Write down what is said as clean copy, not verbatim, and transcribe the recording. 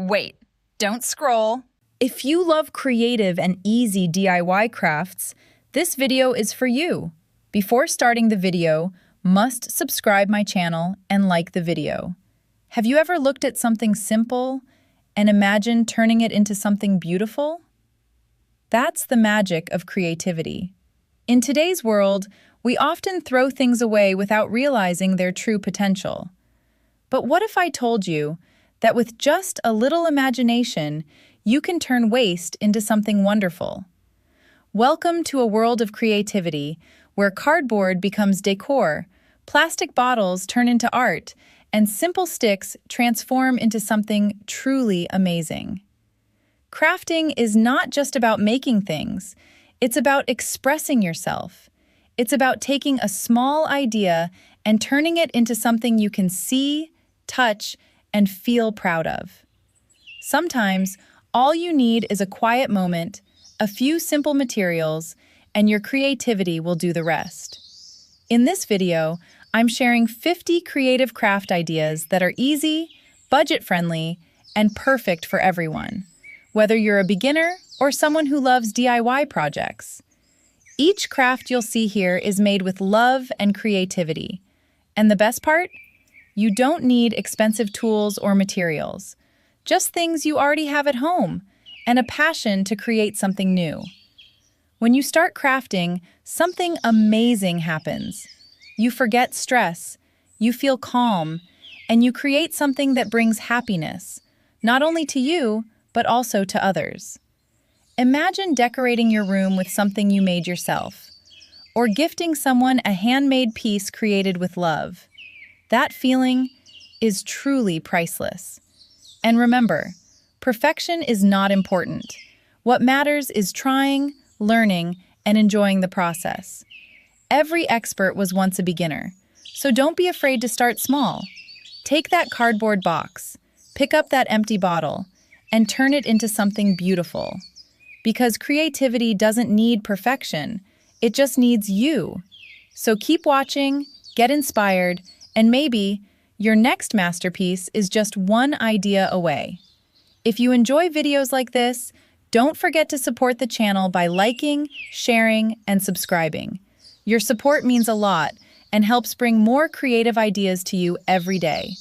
Wait, don't scroll. If you love creative and easy DIY crafts, this video is for you. Before starting the video, must subscribe my channel and like the video. Have you ever looked at something simple and imagined turning it into something beautiful? That's the magic of creativity. In today's world, we often throw things away without realizing their true potential. But what if I told you that with just a little imagination, you can turn waste into something wonderful? Welcome to a world of creativity where cardboard becomes decor, plastic bottles turn into art, and simple sticks transform into something truly amazing. Crafting is not just about making things, it's about expressing yourself. It's about taking a small idea and turning it into something you can see, touch, and feel proud of. Sometimes, all you need is a quiet moment, a few simple materials, and your creativity will do the rest. In this video, I'm sharing 50 creative craft ideas that are easy, budget-friendly, and perfect for everyone, whether you're a beginner or someone who loves DIY projects. Each craft you'll see here is made with love and creativity. And the best part? You don't need expensive tools or materials, just things you already have at home and a passion to create something new. When you start crafting, something amazing happens. You forget stress, you feel calm, and you create something that brings happiness, not only to you, but also to others. Imagine decorating your room with something you made yourself, or gifting someone a handmade piece created with love. That feeling is truly priceless. And remember, perfection is not important. What matters is trying, learning, and enjoying the process. Every expert was once a beginner, so don't be afraid to start small. Take that cardboard box, pick up that empty bottle, and turn it into something beautiful. Because creativity doesn't need perfection, it just needs you. So keep watching, get inspired, and maybe your next masterpiece is just one idea away. If you enjoy videos like this, don't forget to support the channel by liking, sharing, and subscribing. Your support means a lot and helps bring more creative ideas to you every day.